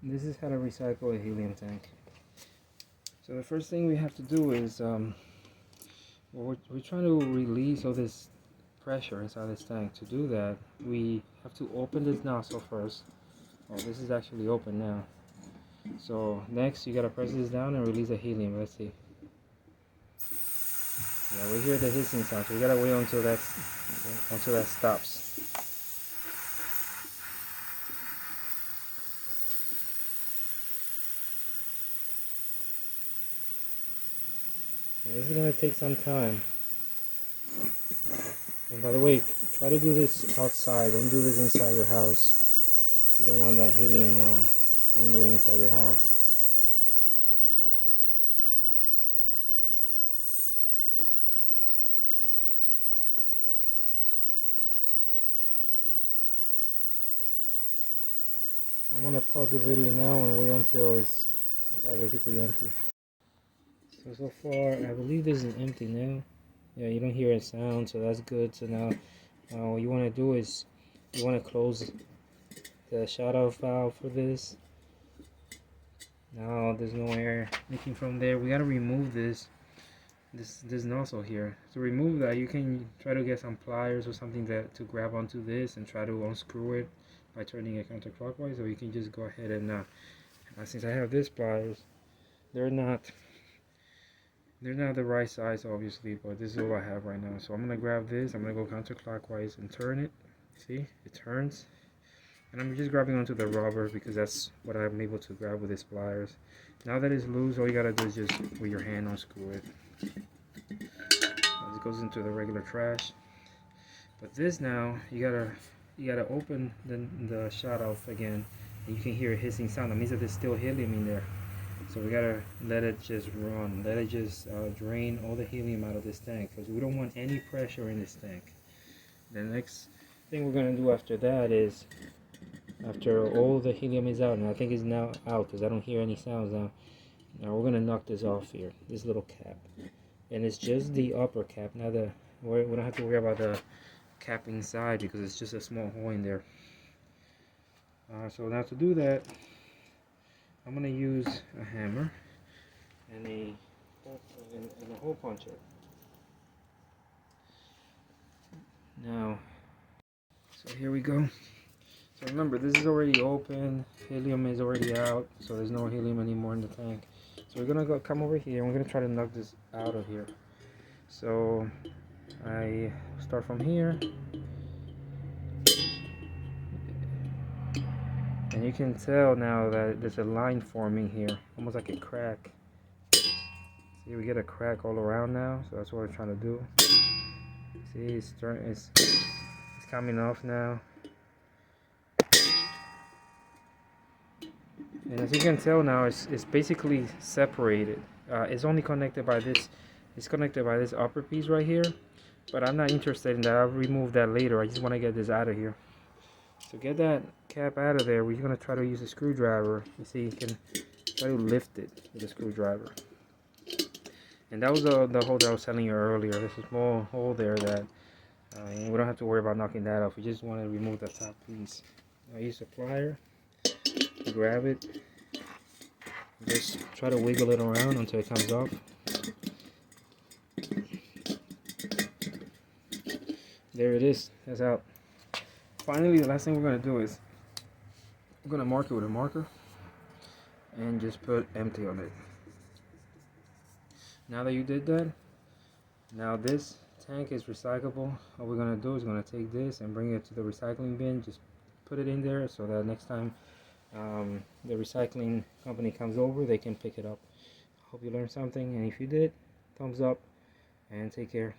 This is how to recycle a helium tank. So the first thing we have to do is we're trying to release all this pressure inside this tank. To do that, we have to open this nozzle first. Oh, this is actually open now. So next you gotta press this down and release the helium. Let's see. Yeah, we hear the hissing sound, so we gotta wait until that stops. Yeah, this is gonna take some time. And by the way, try to do this outside. Don't do this inside your house. You don't want that helium lingering inside your house. I'm gonna pause the video now and wait until it's basically empty. So far, I believe this is empty now. Yeah, you don't hear a sound, so that's good. So now, what you want to do is you want to close the shut-off valve for this. Now there's no air leaking from there. We gotta remove this nozzle here. To remove that, you can try to get some pliers or something to grab onto this and try to unscrew it by turning it counterclockwise, or you can just go ahead and since I have this pliers, they're not the right size obviously, but this is all I have right now. So I'm gonna grab this, I'm gonna go counterclockwise and turn it. See, it turns, and I'm just grabbing onto the rubber because that's what I'm able to grab with these pliers. Now that it's loose, all you gotta do is just with your hand unscrew it. It goes into the regular trash. But this now, you gotta open the shut off again, and you can hear a hissing sound. That means that there's still helium in there. So we gotta let it just run, let it just drain all the helium out of this tank, because we don't want any pressure in this tank. The next thing we're gonna do after that is, after all the helium is out, and I think it's now out because I don't hear any sounds now. Now we're gonna knock this off here, this little cap, and it's just the upper cap. Now we don't have to worry about the cap inside because it's just a small hole in there. So now to do that, I'm gonna use a hammer and a hole puncher. Now, so here we go. So remember, this is already open. Helium is already out, so there's no helium anymore in the tank. So we're gonna come over here and we're gonna try to knock this out of here. So I start from here, and you can tell now that there's a line forming here, almost like a crack. See, we get a crack all around now, so that's what we're trying to do. See, it's coming off now. And as you can tell now, it's basically separated. It's only connected by this. It's connected by this upper piece right here. But I'm not interested in that. I'll remove that later. I just want to get this out of here. So get that cap out of there. We're gonna try to use a screwdriver. You see, you can try to lift it with a screwdriver. And that was the hole that I was telling you earlier. There's a small hole there that we don't have to worry about knocking that off. We just want to remove the top piece. I use a plier. Grab it, just try to wiggle it around until it comes off. There it is, that's out. Finally, the last thing we're going to do is I'm going to mark it with a marker and just put empty on it. Now that you did that, now this tank is recyclable. All we're going to do is going to take this and bring it to the recycling bin. Just put it in there so that next time the recycling company comes over, they can pick it up. Hope you learned something, and if you did, thumbs up and take care.